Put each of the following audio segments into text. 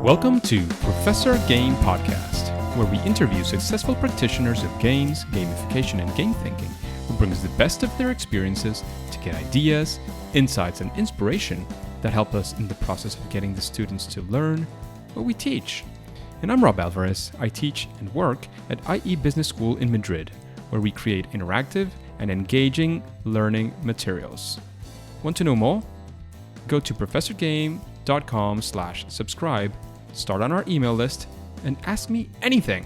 Welcome to Professor Game Podcast, where we interview successful practitioners of games, gamification, and game thinking who brings the best of their experiences to get ideas, insights, and inspiration that help us in the process of getting the students to learn what we teach. And I'm Rob Alvarez. I teach and work at IE Business School in Madrid, where we create interactive and engaging learning materials. Want to know more? Go to professorgame.com/subscribe, start on our email list, and ask me anything.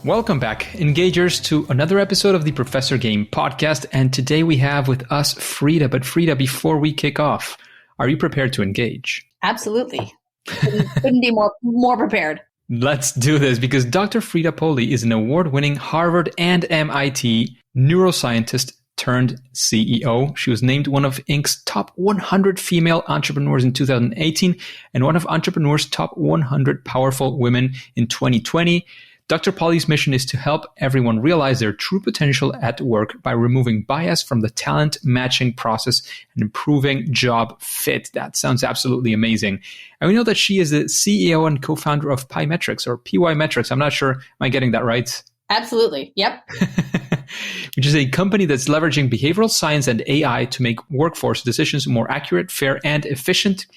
Welcome back, Engagers, to another episode of the Professor Game Podcast. And today we have with us Frida. But Frida, before we kick off, are you prepared to engage? Absolutely. Couldn't be more prepared. Let's do this, because Dr. Frida Polli is an award-winning Harvard and MIT neuroscientist turned CEO. She was named one of Inc.'s top 100 female entrepreneurs in 2018 and one of Entrepreneur's top 100 powerful women in 2020. Dr. Polli's mission is to help everyone realize their true potential at work by removing bias from the talent matching process and improving job fit. That sounds absolutely amazing. And we know that she is the CEO and co-founder of Pymetrics, or Pymetrics. I'm not sure. Am I getting that right? Absolutely. Yep. Which is a company that's leveraging behavioral science and AI to make workforce decisions more accurate, fair, and efficient.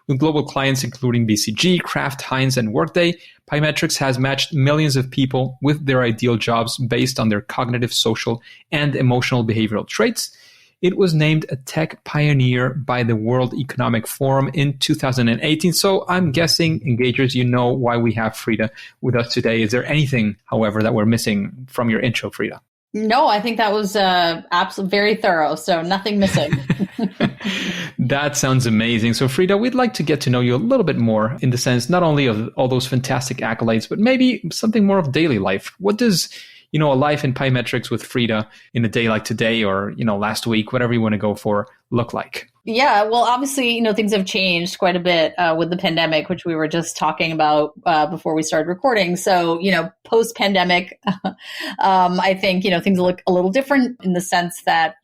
With global clients including BCG, Kraft Heinz, and Workday, Pymetrics has matched millions of people with their ideal jobs based on their cognitive, social, and emotional behavioral traits. It was named a tech pioneer by the World Economic Forum in 2018. So I'm guessing, Engagers, you know why we have Frida with us today. Is there anything, however, that we're missing from your intro, Frida? No, I think that was absolutely very thorough. So nothing missing. That sounds amazing. So Frida, we'd like to get to know you a little bit more in the sense not only of all those fantastic accolades, but maybe something more of daily life. What does, a life in Pymetrics with Frida in a day like today or, last week, whatever you want to go for, look like? Yeah, well, obviously, things have changed quite a bit with the pandemic, which we were just talking about before we started recording. So, post-pandemic, I think, things look a little different in the sense that,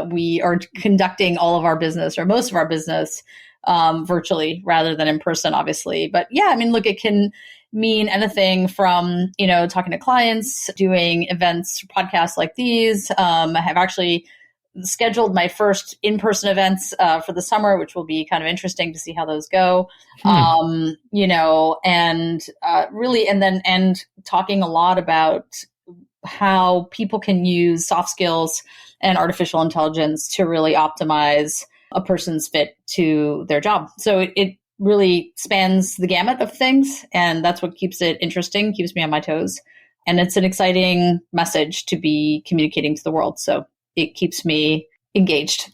we are conducting all of our business or most of our business virtually rather than in person, obviously. But yeah, look, it can mean anything from, talking to clients, doing events, podcasts like these. I have actually scheduled my first in-person events for the summer, which will be kind of interesting to see how those go. Really, and talking a lot about how people can use soft skills and artificial intelligence to really optimize a person's fit to their job. So it really spans the gamut of things, and that's what keeps it interesting, keeps me on my toes. And it's an exciting message to be communicating to the world. So it keeps me engaged.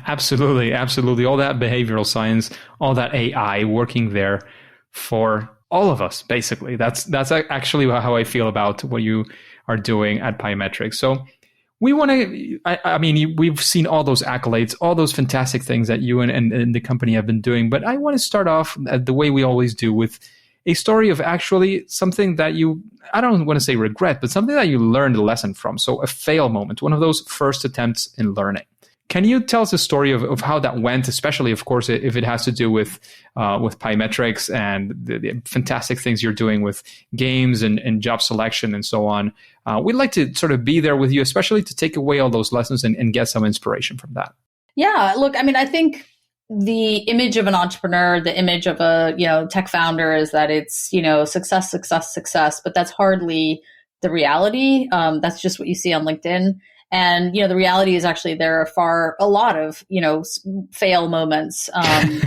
Absolutely. Absolutely. All that behavioral science, all that AI working there for all of us, basically. That's actually how I feel about what you are doing at Pymetrics. So we want to, we've seen all those accolades, all those fantastic things that you and the company have been doing. But I want to start off the way we always do with a story of actually something that I don't want to say regret, but something that you learned a lesson from. So a fail moment, one of those first attempts in learning. Can you tell us a story of how that went, especially, of course, if it has to do with Pymetrics and the fantastic things you're doing with games and job selection and so on? We'd like to sort of be there with you, especially to take away all those lessons and get some inspiration from that. Yeah, look, I think the image of an entrepreneur, the image of a tech founder is that it's success, success, success, but that's hardly the reality. That's just what you see on LinkedIn. And, the reality is actually there are a lot of, fail moments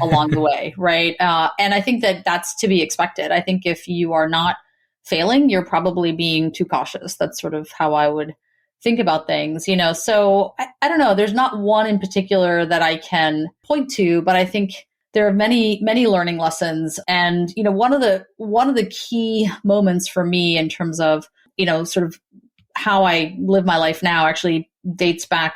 along the way, right? And I think that that's to be expected. I think if you are not failing, you're probably being too cautious. That's sort of how I would think about things, So I don't know. There's not one in particular that I can point to, but I think there are many, many learning lessons. And, one of the key moments for me in terms of, sort of how I live my life now actually dates back,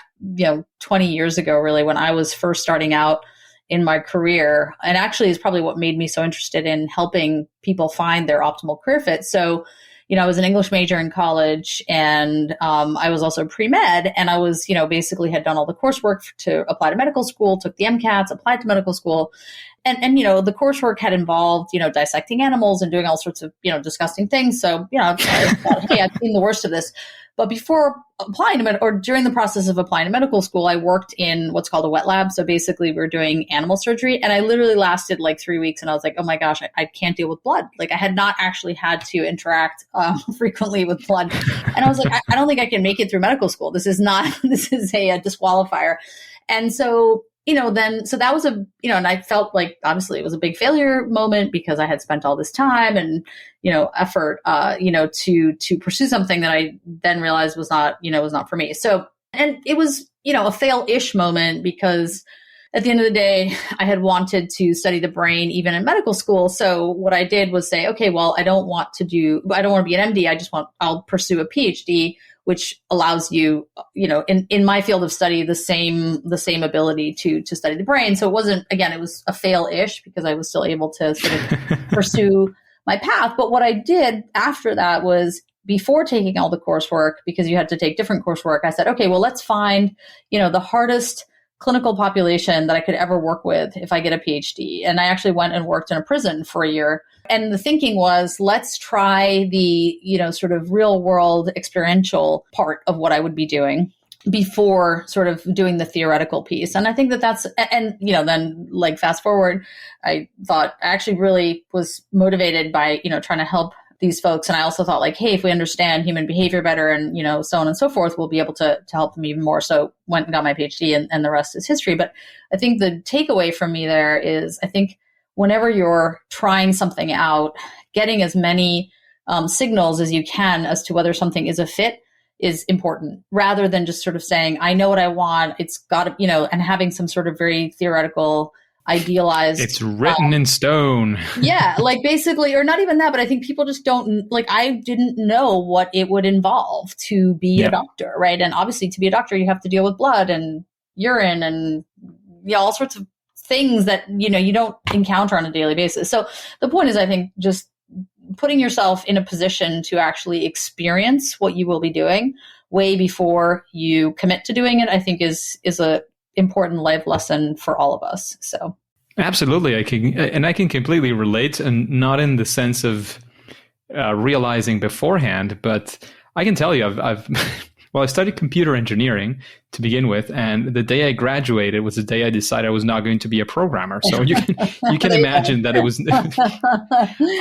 20 years ago, really, when I was first starting out in my career, and actually is probably what made me so interested in helping people find their optimal career fit. So, I was an English major in college, and I was also pre-med, and I was, basically had done all the coursework to apply to medical school, took the MCATs, applied to medical school. And the coursework had involved, dissecting animals and doing all sorts of, disgusting things. So, I thought, hey, I've seen the worst of this. But before applying to or during the process of applying to medical school, I worked in what's called a wet lab. So basically we were doing animal surgery, and I literally lasted like 3 weeks, and I was like, oh my gosh, I can't deal with blood. Like I had not actually had to interact frequently with blood. And I was like, I don't think I can make it through medical school. This is a disqualifier. And so, so that was and I felt like obviously it was a big failure moment because I had spent all this time and, effort, to pursue something that I then realized was not for me. So, and it was, a fail-ish moment because at the end of the day, I had wanted to study the brain even in medical school. So what I did was say, okay, well, I don't want to be an MD. I'll pursue a PhD, which allows you, in my field of study, the same ability to study the brain. So it wasn't, again, it was a fail-ish because I was still able to sort of pursue my path. But what I did after that was, before taking all the coursework, because you had to take different coursework, I said, okay, well, let's find, the hardest clinical population that I could ever work with if I get a PhD. And I actually went and worked in a prison for a year. And the thinking was, let's try the, sort of real world experiential part of what I would be doing before sort of doing the theoretical piece. And I think that's, and, then like fast forward, I thought I actually really was motivated by, trying to help these folks. And I also thought like, hey, if we understand human behavior better and, so on and so forth, we'll be able to help them even more. So went and got my PhD and the rest is history. But I think the takeaway from me there is, I think whenever you're trying something out, getting as many signals as you can as to whether something is a fit is important, rather than just sort of saying, I know what I want. It's got to, and having some sort of very theoretical idealized. It's written in stone. Yeah, like basically, or not even that, but I think people just don't, I didn't know what it would involve to be a doctor, right? And obviously to be a doctor, you have to deal with blood and urine and all sorts of things that, you don't encounter on a daily basis. So the point is, I think just putting yourself in a position to actually experience what you will be doing way before you commit to doing it, I think is a important life lesson for all of us. So absolutely, I can completely relate, and not in the sense of realizing beforehand, but I can tell you, I've I studied computer engineering to begin with, and the day I graduated was the day I decided I was not going to be a programmer. So you can imagine that it was.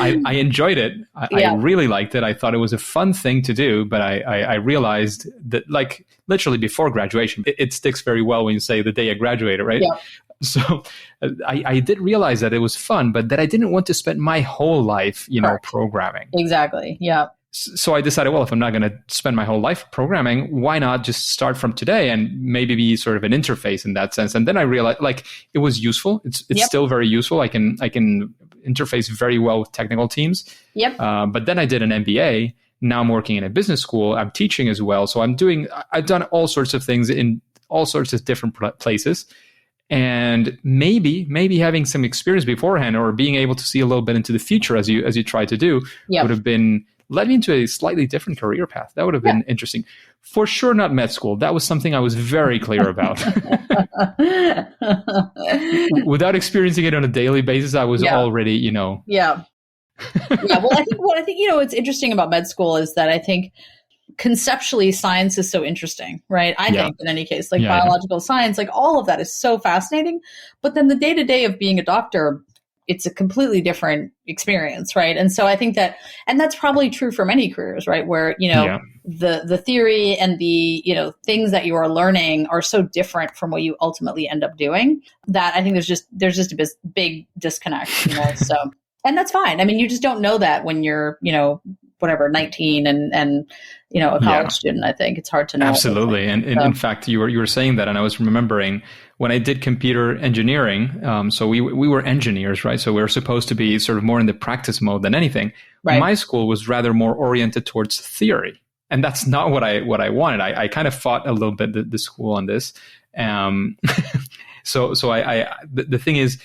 I enjoyed it. I really liked it. I thought it was a fun thing to do, but I realized that, like, literally before graduation, it sticks very well when you say the day I graduated, right? Yeah. So I did realize that it was fun, but that I didn't want to spend my whole life, programming. Exactly. Yeah. So I decided, well, if I'm not going to spend my whole life programming, why not just start from today and maybe be sort of an interface in that sense? And then I realized, like, it was useful. It's still very useful. I can interface very well with technical teams. Yep. But then I did an MBA. Now I'm working in a business school. I'm teaching as well. So I've done all sorts of things in all sorts of different places. And maybe having some experience beforehand, or being able to see a little bit into the future as you try to do, would have led me into a slightly different career path. That would have been interesting. For sure, not med school. That was something I was very clear about. Without experiencing it on a daily basis, I was already, Yeah. Yeah. Well, I think what's interesting about med school is that I think conceptually science is so interesting, right? I think in any case, like biological science, like all of that is so fascinating. But then the day-to-day of being a doctor, it's a completely different experience, right? And so I think and that's probably true for many careers, right? Where, the theory and the, things that you are learning are so different from what you ultimately end up doing, that I think there's just a big disconnect, so, and that's fine. I mean, you just don't know that when you're, 19 and a college student. I think it's hard to know. Absolutely. And in fact, you were saying that, and I was remembering when I did computer engineering. So we were engineers, right? So we were supposed to be sort of more in the practice mode than anything. Right. My school was rather more oriented towards theory, and that's not what I wanted. I kind of fought a little bit the school on this. So the thing is,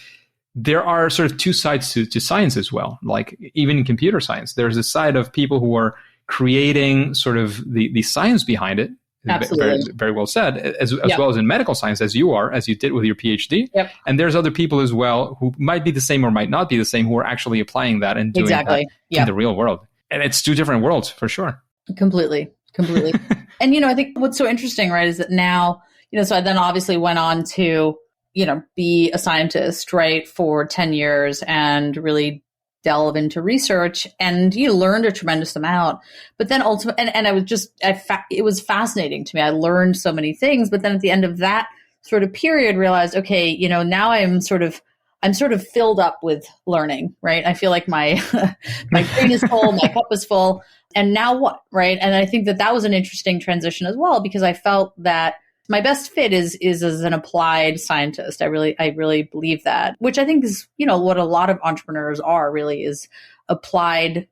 there are sort of two sides to science as well. Like even in computer science, there's a side of people who are creating sort of the science behind it. Absolutely. Very, very well said, as well as in medical science, as you did with your PhD. Yep. And there's other people as well who might be the same or might not be the same, who are actually applying that and doing that in the real world. And it's two different worlds for sure. Completely. And, I think what's so interesting, right, is that now, so I then obviously went on to, be a scientist, right, for 10 years and really delve into research, and you learned a tremendous amount. But then ultimately, and I was it was fascinating to me. I learned so many things, but then at the end of that sort of period, realized, okay, now I'm sort of filled up with learning, right? I feel like my brain is full, my cup is full, and now what, right? And I think that was an interesting transition as well, because I felt that my best fit is as an applied scientist. I really believe that, which I think is, what a lot of entrepreneurs are, really, is applied,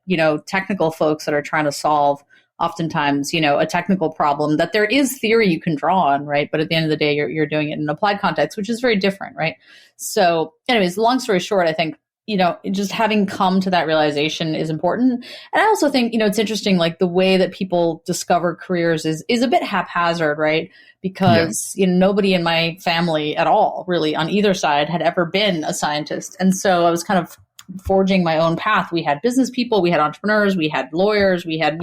technical folks that are trying to solve oftentimes, a technical problem that there is theory you can draw on, right? But at the end of the day, you're doing it in an applied context, which is very different, right? So anyways, long story short, I think, just having come to that realization is important. And I also think, it's interesting, like the way that people discover careers is a bit haphazard, right? Because, nobody in my family at all, really, on either side had ever been a scientist. And so I was kind of forging my own path. We had business people, we had entrepreneurs, we had lawyers, we had,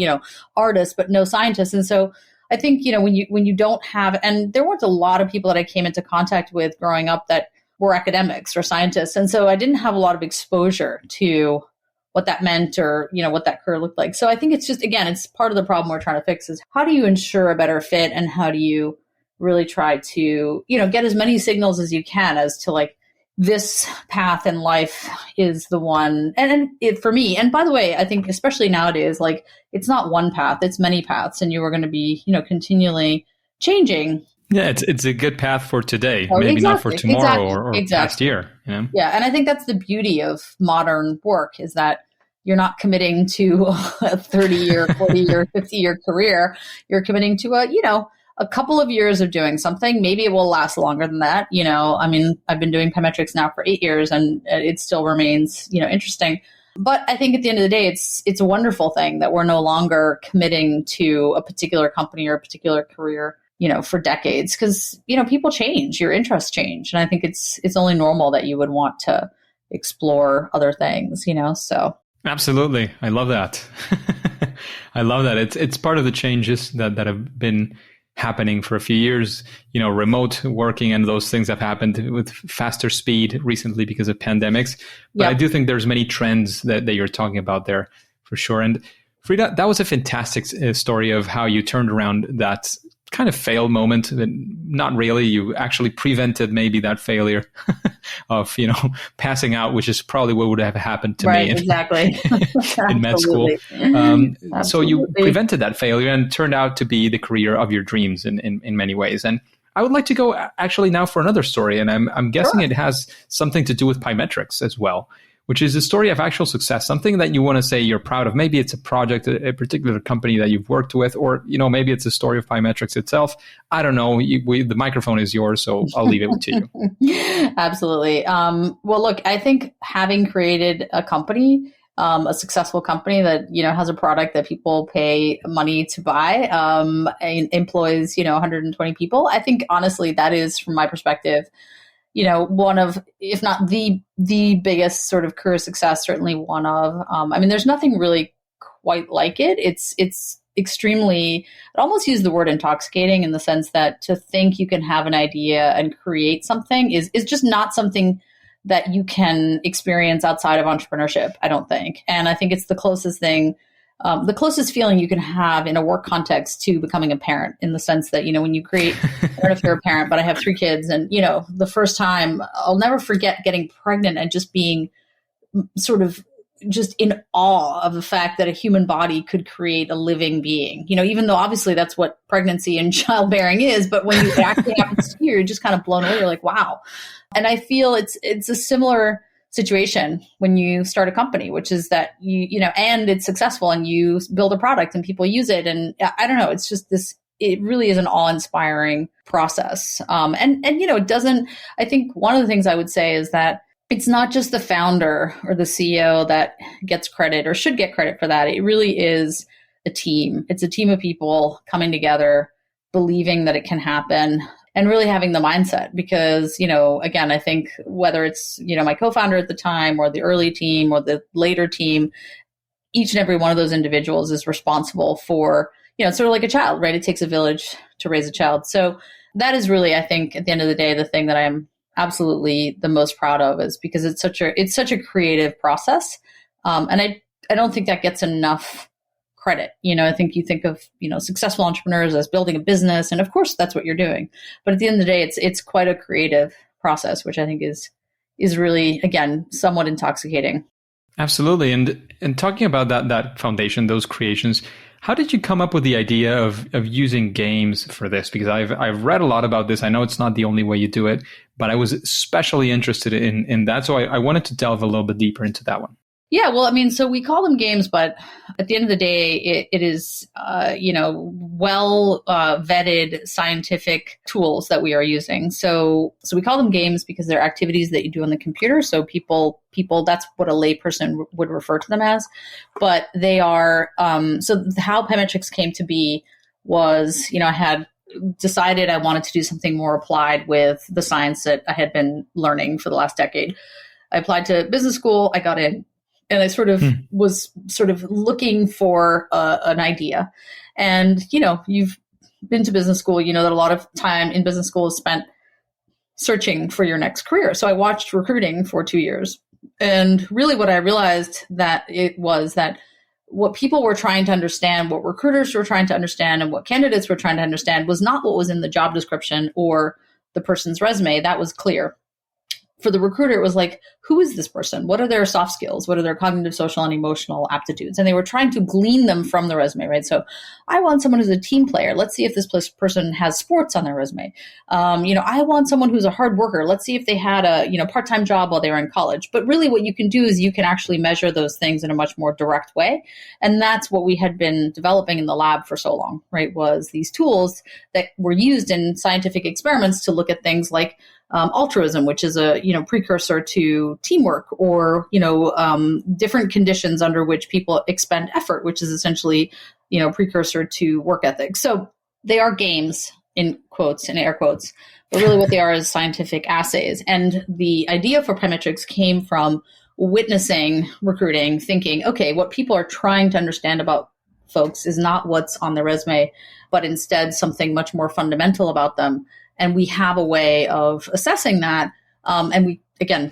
artists, but no scientists. And so I think, when you don't have, and there weren't a lot of people that I came into contact with growing up that were academics or scientists. And so I didn't have a lot of exposure to what that meant or, what that career looked like. So I think it's just, again, it's part of the problem we're trying to fix is how do you ensure a better fit, and how do you really try to, get as many signals as you can as to like, this path in life is the one. And it for me, and by the way, I think especially nowadays, like it's not one path, it's many paths, and you are going to be, continually changing. Yeah, it's a good path for today, maybe not for tomorrow or past year. Yeah, and I think that's the beauty of modern work, is that you're not committing to a 30-year, 40-year, 50-year career. You're committing to a couple of years of doing something. Maybe it will last longer than that. I mean, I've been doing Pymetrics now for 8 years, and it still remains, interesting. But I think at the end of the day, it's a wonderful thing that we're no longer committing to a particular company or a particular career, for decades, because, people change, your interests change. And I think it's only normal that you would want to explore other things, so. Absolutely. I love that. I love that. It's part of the changes that have been happening for a few years, remote working and those things have happened with faster speed recently because of pandemics. But I do think there's many trends that you're talking about there for sure. And Frida, that was a fantastic story of how you turned around that kind of fail moment. Not really. You actually prevented maybe that failure of, passing out, which is probably what would have happened to me in med school. So you prevented that failure and turned out to be the career of your dreams in many ways. And I would like to go actually now for another story. And I'm guessing it has something to do with Pymetrics as well, which is a story of actual success, something that you want to say you're proud of. Maybe it's a project, a particular company that you've worked with, or, maybe it's a story of Pymetrics itself. I don't know. The microphone is yours, so I'll leave it to you. Absolutely. Well, look, I think having created a company, a successful company that, has a product that people pay money to buy, and employs, 120 people, I think, honestly, that is, from my perspective, one of, if not the biggest sort of career success, certainly one of. I mean, there's nothing really quite like it. It's extremely, I'd almost use the word intoxicating, in the sense that to think you can have an idea and create something is just not something that you can experience outside of entrepreneurship, I don't think. And I think it's the closest thing, the closest feeling you can have in a work context to becoming a parent, in the sense that, when you create, I don't know if you're a parent, but I have 3 kids, and, the first time, I'll never forget getting pregnant and just being sort of just in awe of the fact that a human body could create a living being, even though obviously that's what pregnancy and childbearing is, but when it actually happens to you, you're just kind of blown away. You're like, wow. And I feel it's a similar situation when you start a company, which is that and it's successful and you build a product and people use it. And I don't know, it's just this, it really is an awe-inspiring process. And it doesn't, I think one of the things I would say is that it's not just the founder or the CEO that gets credit or should get credit for that. It really is a team. It's a team of people coming together, believing that it can happen, and really having the mindset. Because, again, I think whether it's, my co-founder at the time or the early team or the later team, each and every one of those individuals is responsible for, it's sort of like a child, right? It takes a village to raise a child. So that is really, I think, at the end of the day, the thing that I'm absolutely the most proud of, is because it's such a creative process. And I don't think that gets enough credit. I think you think of, successful entrepreneurs as building a business, and of course that's what you're doing. But at the end of the day, it's quite a creative process, which I think is really, again, somewhat intoxicating. Absolutely. And talking about that foundation, those creations, how did you come up with the idea of using games for this? Because I've read a lot about this. I know it's not the only way you do it, but I was especially interested in that. So I wanted to delve a little bit deeper into that one. Yeah, well, so we call them games, but at the end of the day, it is, well vetted scientific tools that we are using. So we call them games because they're activities that you do on the computer. So people, that's what a layperson would refer to them as. But they are, so how Pymetrics came to be was, I had decided I wanted to do something more applied with the science that I had been learning for the last decade. I applied to business school, I got in. And I was looking for an idea. And, you've been to business school, that a lot of time in business school is spent searching for your next career. So I watched recruiting for 2 years. And really what I realized that it was that what people were trying to understand, what recruiters were trying to understand, and what candidates were trying to understand was not what was in the job description or the person's resume. That was clear. For the recruiter, it was like, who is this person? What are their soft skills? What are their cognitive, social, and emotional aptitudes? And they were trying to glean them from the resume, right? So I want someone who's a team player. Let's see if this person has sports on their resume. I want someone who's a hard worker. Let's see if they had a, part-time job while they were in college. But really what you can do is you can actually measure those things in a much more direct way. And that's what we had been developing in the lab for so long, right? Was these tools that were used in scientific experiments to look at things like altruism, which is a precursor to teamwork, or different conditions under which people expend effort, which is essentially precursor to work ethic. So they are games, in quotes, in air quotes, but really what they are is scientific assays. And the idea for Pymetrics came from witnessing recruiting, thinking, okay, what people are trying to understand about folks is not what's on their resume, but instead something much more fundamental about them. And we have a way of assessing that. And we, again,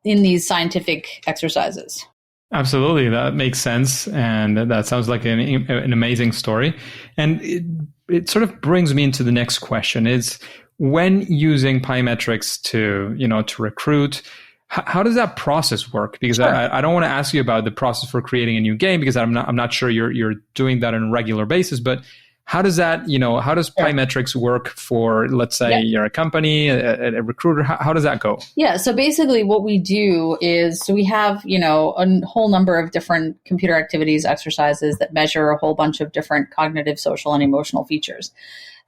in these scientific exercises. Absolutely. That makes sense. And that sounds like an amazing story. And it sort of brings me into the next question is, when using Pymetrics to recruit, how does that process work? Because sure. I don't want to ask you about the process for creating a new game, because I'm not sure you're doing that on a regular basis, but how does that, how does Pymetrics work for, let's say, you're a company, a recruiter? How does that go? Yeah. So basically what we do is, we have, a whole number of different computer activities, exercises that measure a whole bunch of different cognitive, social, and emotional features.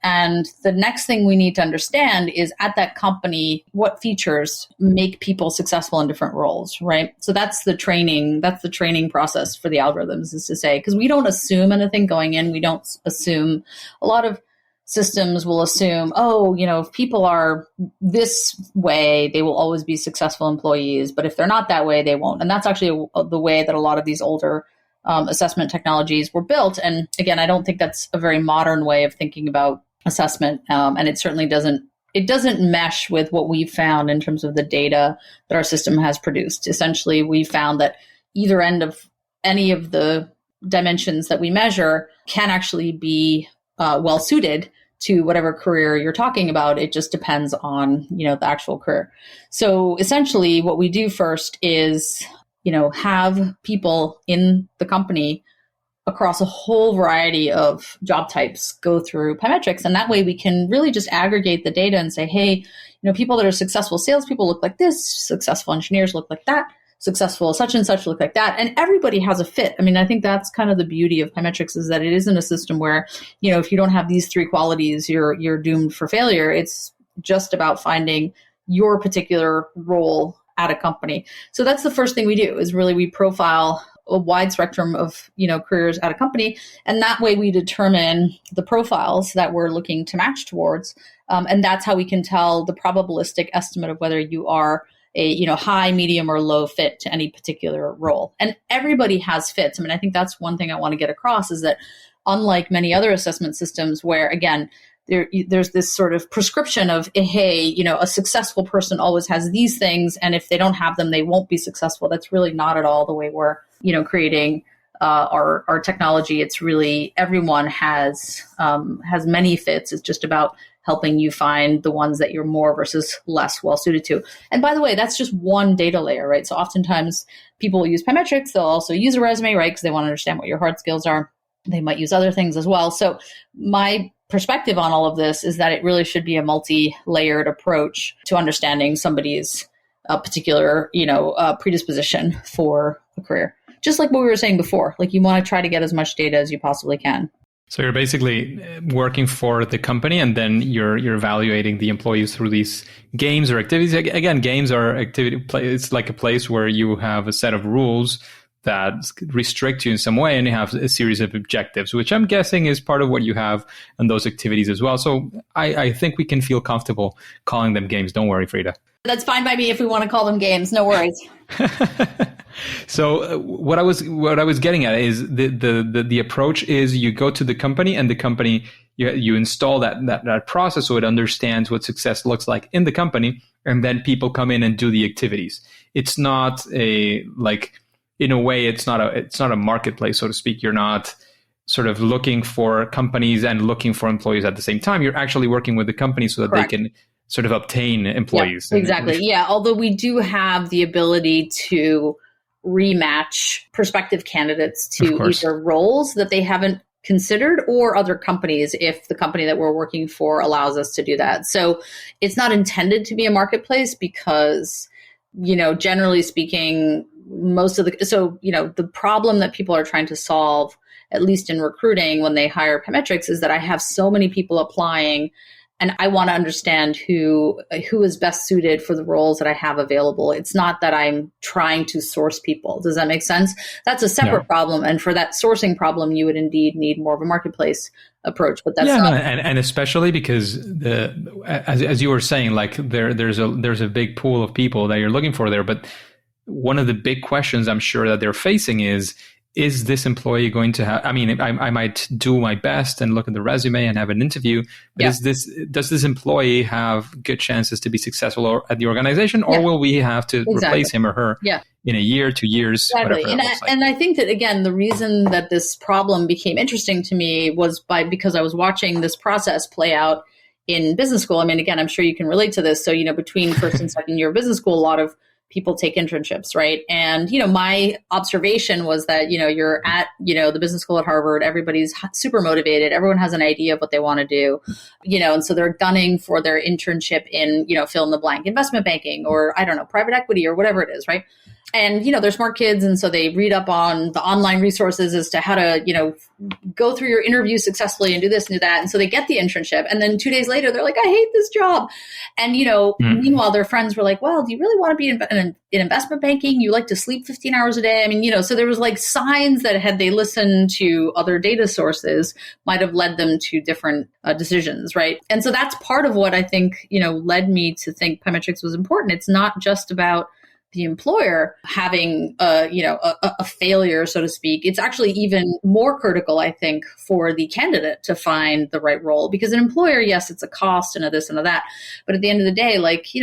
And the next thing we need to understand is, at that company, what features make people successful in different roles, right? So that's the training process for the algorithms, is to say, because we don't assume anything going in. We don't assume, a lot of systems will assume, if people are this way, they will always be successful employees. But if they're not that way, they won't. And that's actually the way that a lot of these older assessment technologies were built. And again, I don't think that's a very modern way of thinking about assessment, and it certainly doesn't mesh with what we've found in terms of the data that our system has produced. Essentially, we found that either end of any of the dimensions that we measure can actually be well suited to whatever career you're talking about. It just depends on the actual career. So essentially, what we do first is have people in the company across a whole variety of job types go through Pymetrics. And that way we can really just aggregate the data and say, hey, people that are successful salespeople look like this, successful engineers look like that, successful such and such look like that. And everybody has a fit. I think that's kind of the beauty of Pymetrics, is that it isn't a system where, if you don't have these three qualities, you're doomed for failure. It's just about finding your particular role at a company. So that's the first thing we do, is really we profile a wide spectrum of, careers at a company. And that way we determine the profiles that we're looking to match towards. And that's how we can tell the probabilistic estimate of whether you are a, high, medium, or low fit to any particular role. And everybody has fits. I mean, I think that's one thing I want to get across is that unlike many other assessment systems where, again, there's this sort of prescription of, hey, a successful person always has these things, and if they don't have them, they won't be successful. That's really not at all the way we're, creating our technology. It's really everyone has many fits. It's just about helping you find the ones that you're more versus less well suited to. And by the way, that's just one data layer, right? So oftentimes people will use Pymetrics. They'll also use a resume, right? Because they want to understand what your hard skills are. They might use other things as well. So my perspective on all of this is that it really should be a multi-layered approach to understanding somebody's particular, predisposition for a career. Just like what we were saying before, like you want to try to get as much data as you possibly can. So you're basically working for the company, and then you're evaluating the employees through these games or activities. Again, games are activity. It's like a place where you have a set of rules that restrict you in some way, and you have a series of objectives, which I'm guessing is part of what you have in those activities as well. So I think we can feel comfortable calling them games. Don't worry, Frida. That's fine by me if we want to call them games. No worries. So what I was getting at is the approach is you go to the company, and the company you install that process so it understands what success looks like in the company, and then people come in and do the activities. It's not in a way, it's not a marketplace, so to speak. You're not sort of looking for companies and looking for employees at the same time. You're actually working with the company so that Correct. They can sort of obtain employees. Yeah, exactly. Yeah. Although we do have the ability to rematch prospective candidates to either roles that they haven't considered or other companies if the company that we're working for allows us to do that. So it's not intended to be a marketplace because, generally speaking, the problem that people are trying to solve, at least in recruiting when they hire Pymetrics, is that I have so many people applying and I want to understand who is best suited for the roles that I have available. It's not that I'm trying to source people. Does that make sense? That's a separate problem. And for that sourcing problem, you would indeed need more of a marketplace approach. But that's and especially because as you were saying, like there's a big pool of people that you're looking for there. But one of the big questions I'm sure that they're facing is this employee going to have, I mean, I might do my best and look at the resume and have an interview, but does this employee have good chances to be successful at the organization, or will we have to replace him or her in a year, 2 years? Exactly. And I think that, again, the reason that this problem became interesting to me was because I was watching this process play out in business school. I mean, again, I'm sure you can relate to this. So, between first and second year of business school, a lot of people take internships, right? And, my observation was that, you're at, the business school at Harvard, everybody's super motivated. Everyone has an idea of what they want to do, and so they're gunning for their internship in, fill in the blank, investment banking, or I don't know, private equity, or whatever it is, right? And, they're smart kids. And so they read up on the online resources as to how to, go through your interview successfully and do this and do that. And so they get the internship. And then 2 days later, they're like, I hate this job. And, meanwhile, their friends were like, well, do you really want to be in investment banking? You like to sleep 15 hours a day. I mean, so there was like signs that had they listened to other data sources might have led them to different decisions, right? And so that's part of what I think, led me to think Pymetrics was important. It's not just about the employer having a failure, so to speak. It's actually even more critical, I think, for the candidate to find the right role, because an employer, yes, it's a cost and a this and a that, but at the end of the day,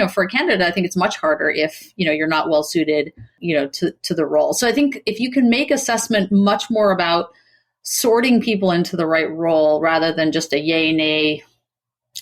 for a candidate, I think it's much harder if you're not well suited to the role. So I think if you can make assessment much more about sorting people into the right role rather than just a yay nay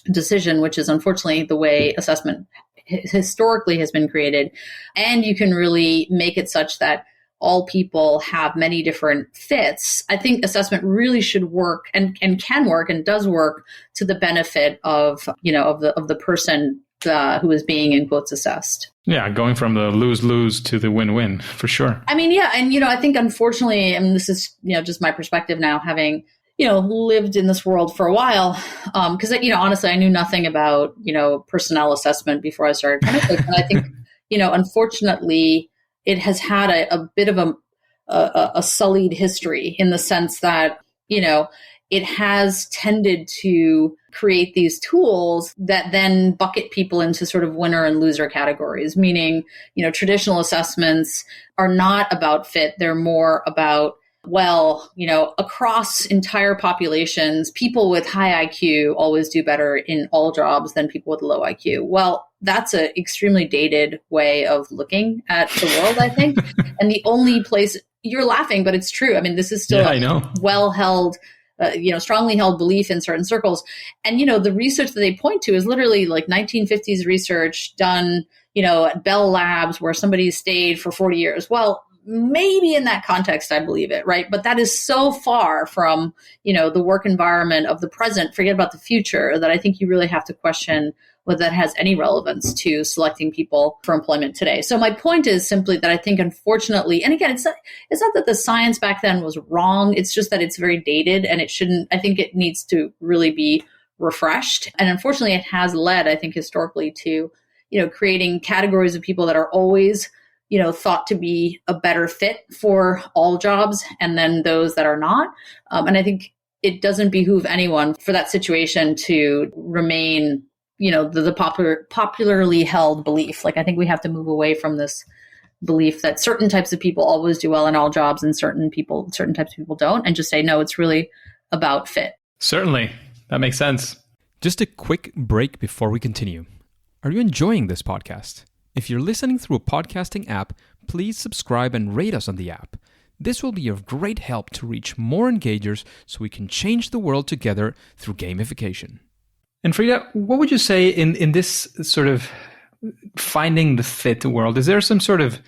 decision, which is unfortunately the way assessment historically has been created, and you can really make it such that all people have many different fits, I think assessment really should work and can work and does work to the benefit of the person who is being, in quotes, assessed. Yeah, going from the lose-lose to the win-win, for sure. I mean, yeah, and I think unfortunately, and this is just my perspective now, having lived in this world for a while, because honestly, I knew nothing about personnel assessment before I started Pymetrics, and I think unfortunately, it has had a bit of a sullied history in the sense that, it has tended to create these tools that then bucket people into sort of winner and loser categories, meaning, traditional assessments are not about fit. They're more about, across entire populations, people with high IQ always do better in all jobs than people with low IQ. Well, that's an extremely dated way of looking at the world, I think. And the only place, you're laughing, but it's true. I mean, this is still well-held, strongly held belief in certain circles. And, the research that they point to is literally like 1950s research done, at Bell Labs where somebody stayed for 40 years. Well, maybe in that context, I believe it, right? But that is so far from, the work environment of the present, forget about the future, that I think you really have to question whether that has any relevance to selecting people for employment today. So my point is simply that I think, unfortunately, and again, it's not that the science back then was wrong. It's just that it's very dated and I think it needs to really be refreshed. And unfortunately, it has led, I think, historically to, creating categories of people that are always, thought to be a better fit for all jobs, and then those that are not. And I think it doesn't behoove anyone for that situation to remain, the popularly held belief. Like, I think we have to move away from this belief that certain types of people always do well in all jobs and certain types of people don't, and just say, no, it's really about fit. Certainly. That makes sense. Just a quick break before we continue. Are you enjoying this podcast? If you're listening through a podcasting app, please subscribe and rate us on the app. This will be of great help to reach more engagers so we can change the world together through gamification. And Frida, what would you say in this sort of finding the fit world? Is there some sort of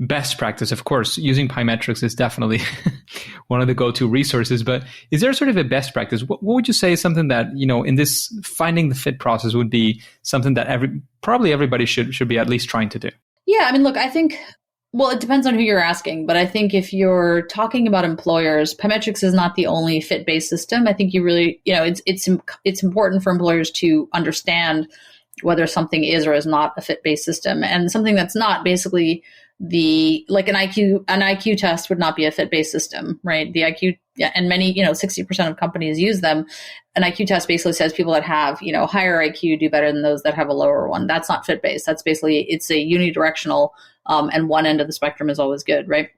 best practice? Of course, using Pymetrics is definitely one of the go-to resources, but is there sort of a best practice? What would you say is something that, in this finding the fit process would be something that probably everybody should be at least trying to do? Yeah, I mean, look, I think, well, it depends on who you're asking, but I think if you're talking about employers, Pymetrics is not the only fit-based system. I think you really, it's important for employers to understand whether something is or is not a fit-based system. And something that's not, basically, like an IQ test would not be a fit-based system, right? The IQ, and many, 60% of companies use them. An IQ test basically says people that have, higher IQ do better than those that have a lower one. That's not fit-based. That's basically, it's a unidirectional, and one end of the spectrum is always good, right?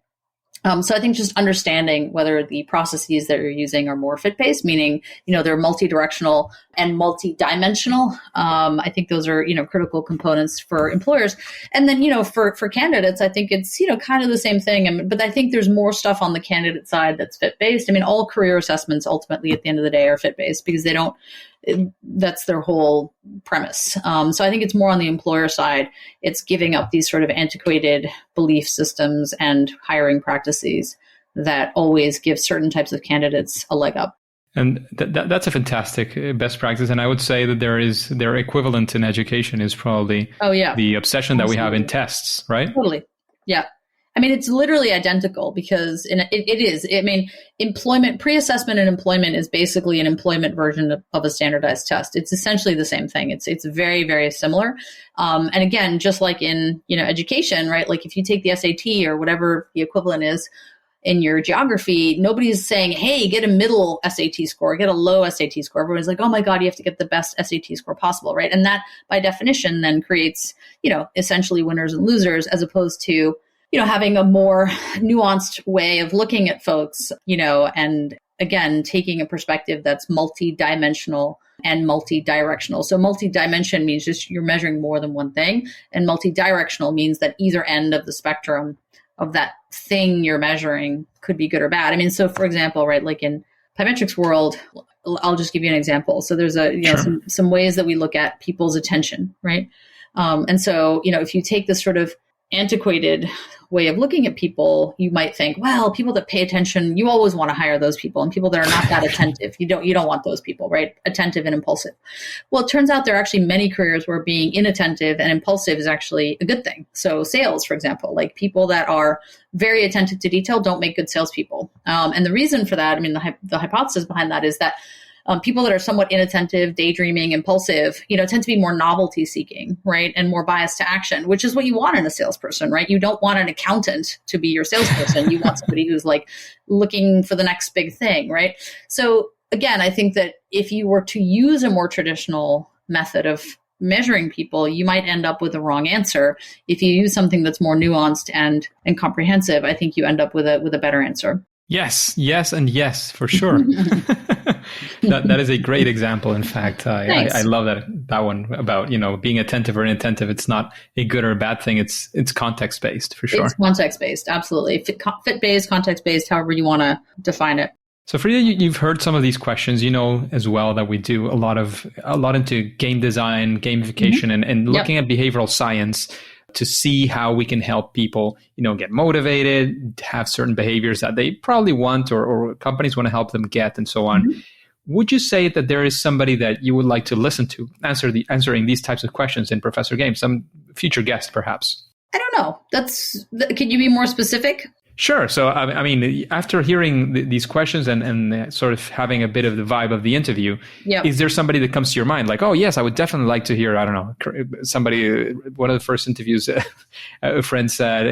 So I think just understanding whether the processes that you're using are more fit-based, meaning, they're multi-directional and multi-dimensional. I think those are, critical components for employers. And then, for candidates, I think it's, kind of the same thing. But I think there's more stuff on the candidate side that's fit-based. I mean, all career assessments ultimately at the end of the day are fit-based because that's their whole premise. So I think it's more on the employer side. It's giving up these sort of antiquated belief systems and hiring practices that always give certain types of candidates a leg up. And that's a fantastic best practice. And I would say that their equivalent in education is probably the obsession that we have in tests, right? Totally. Yeah. I mean, it's literally identical because it is. I mean, employment, pre-assessment and employment is basically an employment version of a standardized test. It's essentially the same thing. It's very, very similar. And again, just like in, education, right? Like if you take the SAT or whatever the equivalent is in your geography, nobody's saying, hey, get a middle SAT score, get a low SAT score. Everyone's like, oh my God, you have to get the best SAT score possible, right? And that by definition then creates, essentially winners and losers as opposed to, having a more nuanced way of looking at folks, and again, taking a perspective that's multi-dimensional and multi-directional. So multi-dimension means just you're measuring more than one thing, and multi-directional means that either end of the spectrum of that thing you're measuring could be good or bad. I mean, so for example, right, like in Pymetrics world, I'll just give you an example. So there's some ways that we look at people's attention, right? And so, if you take this sort of antiquated way of looking at people, you might think, well, people that pay attention, you always want to hire those people, and people that are not that attentive, you don't want those people, right? Attentive and impulsive. Well, it turns out there are actually many careers where being inattentive and impulsive is actually a good thing. So sales, for example, like people that are very attentive to detail don't make good salespeople. And the reason for that, I mean, the hypothesis behind that is that People that are somewhat inattentive, daydreaming, impulsive, tend to be more novelty seeking, right? And more biased to action, which is what you want in a salesperson, right? You don't want an accountant to be your salesperson. You want somebody who's like looking for the next big thing, right? So again, I think that if you were to use a more traditional method of measuring people, you might end up with the wrong answer. If you use something that's more nuanced and comprehensive, I think you end up with a better answer. Yes, and yes, for sure. that is a great example. In fact, I love that one about being attentive or inattentive. It's not a good or a bad thing. It's context based for sure. It's context based, absolutely. Fit based, context based, however you want to define it. So Frida, you've heard some of these questions. You know as well that we do a lot into game design, gamification, and looking at behavioral science to see how we can help people, get motivated, have certain behaviors that they probably want or companies want to help them get, and so on. Mm-hmm. Would you say that there is somebody that you would like to listen to answering these types of questions in Professor Game? Some future guest, perhaps? I don't know. Could you be more specific? Sure. So, I mean, after hearing these questions and sort of having a bit of the vibe of the interview, is there somebody that comes to your mind? Like, oh, yes, I would definitely like to hear, I don't know, somebody, one of the first interviews, a friend said,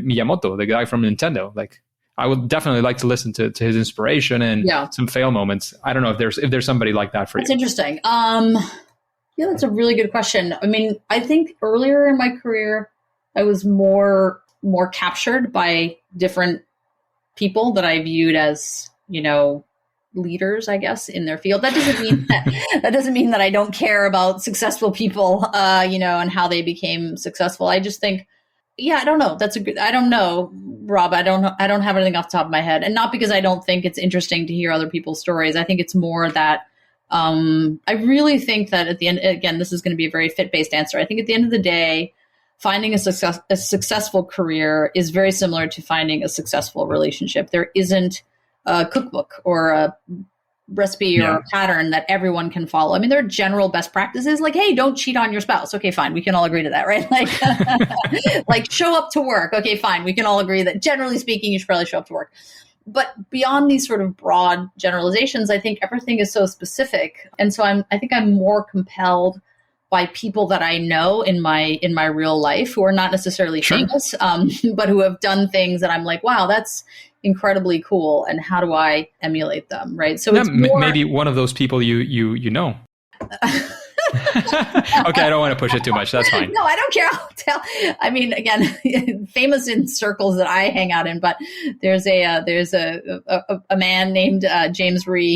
Miyamoto, the guy from Nintendo. Like, I would definitely like to listen to his inspiration and some fail moments. I don't know if there's somebody like that for you. That's interesting. That's a really good question. I mean, I think earlier in my career, I was more captured by different people that I viewed as, leaders, I guess, in their field. That doesn't mean that I don't care about successful people, and how they became successful. I just think, I don't know. I don't know, Rob. I don't have anything off the top of my head. And not because I don't think it's interesting to hear other people's stories. I think it's more that I really think that at the end, again, this is going to be a very fit-based answer. I think at the end of the day, finding a successful career is very similar to finding a successful relationship. There isn't a cookbook or a recipe or a pattern that everyone can follow. I mean, there are general best practices like, hey, don't cheat on your spouse. Okay, fine. We can all agree to that, right? Like show up to work. Okay, fine. We can all agree that generally speaking, you should probably show up to work. But beyond these sort of broad generalizations, I think everything is so specific. And so I think I'm more compelled by people that I know in my real life who are not necessarily famous, but who have done things that I'm like, wow, that's incredibly cool. And how do I emulate them? Right. So it's maybe one of those people you know. Okay, I don't want to push it too much. That's fine. No, I don't care. I'll tell. I mean, again, famous in circles that I hang out in, but there's a man named James Rhee.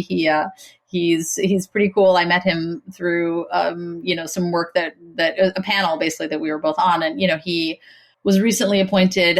He's pretty cool. I met him through some work that a panel basically that we were both on, and he was recently appointed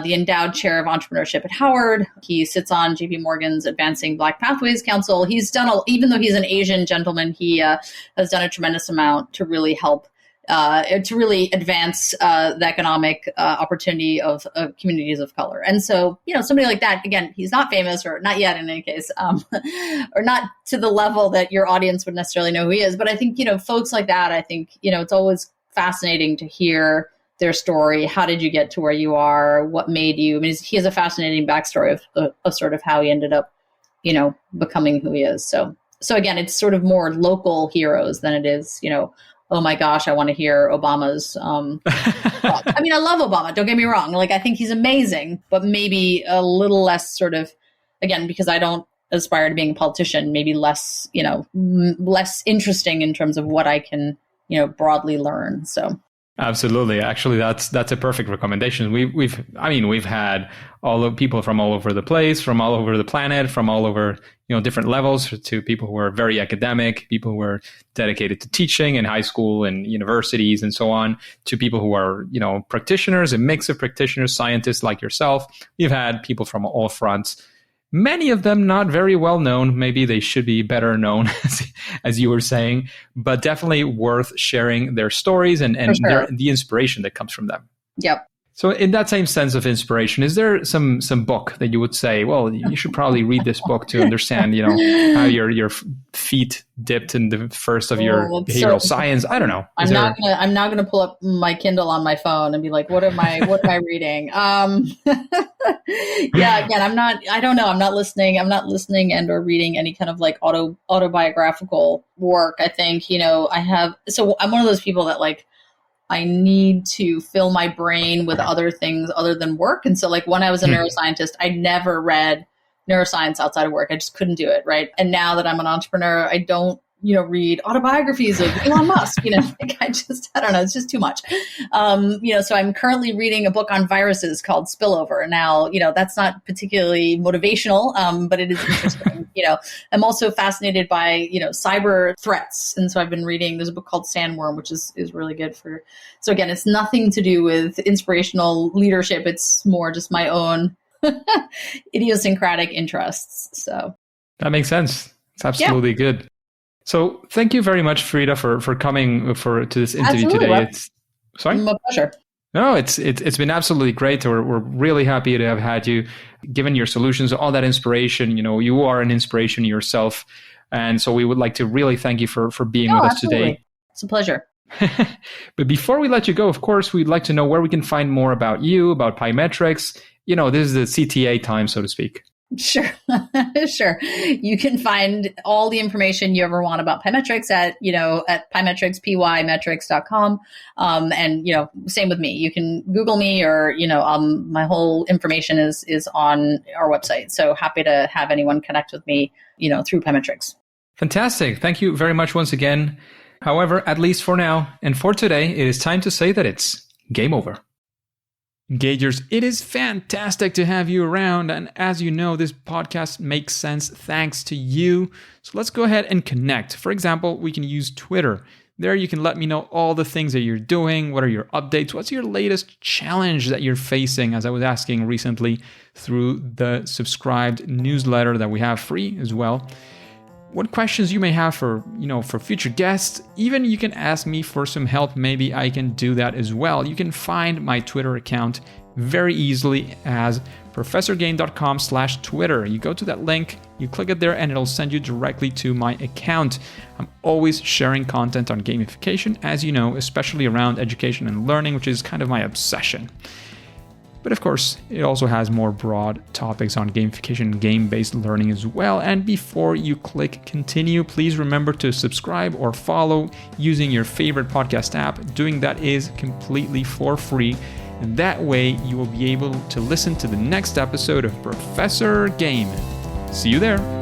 the endowed chair of entrepreneurship at Howard. He sits on JP Morgan's Advancing Black Pathways Council. He's done, even though he's an Asian gentleman, he has done a tremendous amount to really help, to really advance the economic opportunity of communities of color. And so, somebody like that, again, he's not famous or not yet in any case, or not to the level that your audience would necessarily know who he is. But I think, folks like that, I think, it's always fascinating to hear their story. How did you get to where you are? What made you? I mean, he has a fascinating backstory of sort of how he ended up, becoming who he is. So again, it's sort of more local heroes than it is, oh my gosh, I want to hear Obama's. I mean, I love Obama. Don't get me wrong. Like, I think he's amazing, but maybe a little less sort of, again, because I don't aspire to being a politician, maybe less, less interesting in terms of what I can, broadly learn. So. Absolutely. Actually, that's a perfect recommendation. We've had all of people from all over the place, from all over the planet, from all over, different levels, to people who are very academic, people who are dedicated to teaching in high school and universities and so on, to people who are, practitioners, a mix of practitioners, scientists like yourself. We've had people from all fronts. Many of them not very well known. Maybe they should be better known, as you were saying, but definitely worth sharing their stories and sure. the inspiration that comes from them. Yep. So in that same sense of inspiration, is there some book that you would say, well, you should probably read this book to understand, how your feet dipped in the first of your behavioral science? I don't know. I'm not gonna pull up my Kindle on my phone and be like, what am I reading? Yeah, again, I'm not listening and or reading any kind of like autobiographical work. I think, I'm one of those people that like, I need to fill my brain with other things other than work. And so like when I was a neuroscientist, I never read neuroscience outside of work. I just couldn't do it. Right. And now that I'm an entrepreneur, I don't, read autobiographies of Elon Musk, like I don't know. It's just too much. So I'm currently reading a book on viruses called Spillover. Now, that's not particularly motivational, but it is interesting. I'm also fascinated by, cyber threats. And so I've been reading, there's a book called Sandworm, which is really good so again, it's nothing to do with inspirational leadership. It's more just my own idiosyncratic interests. So that makes sense. It's absolutely good. So thank you very much, Frida, for coming to this interview today. Sorry? My pleasure. No, it's been absolutely great. We're really happy to have had you, given your solutions, all that inspiration. You are an inspiration yourself. And so we would like to really thank you for being with us today. It's a pleasure. But before we let you go, of course, we'd like to know where we can find more about you, about Pymetrics. This is the CTA time, so to speak. Sure. Sure. You can find all the information you ever want about Pymetrics at Pymetrics, pymetrics.com. And, same with me. You can Google me or, my whole information is on our website. So happy to have anyone connect with me, through Pymetrics. Fantastic. Thank you very much once again. However, at least for now and for today, it is time to say that it's game over. Engagers, it is fantastic to have you around. And as you know, this podcast makes sense thanks to you. So let's go ahead and connect. For example, we can use Twitter. There you can let me know all the things that you're doing. What are your updates? What's your latest challenge that you're facing? As I was asking recently through the subscribed newsletter that we have free as well. What questions you may have for future guests. Even you can ask me for some help. Maybe I can do that as well. You can find my Twitter account very easily as professorgain.com/Twitter. You go to that link, you click it there, and it'll send you directly to my account. I'm always sharing content on gamification, as you know, especially around education and learning, which is kind of my obsession. But of course, it also has more broad topics on gamification and game-based learning as well. And before you click continue, please remember to subscribe or follow using your favorite podcast app. Doing that is completely for free. And that way you will be able to listen to the next episode of Professor Game. See you there.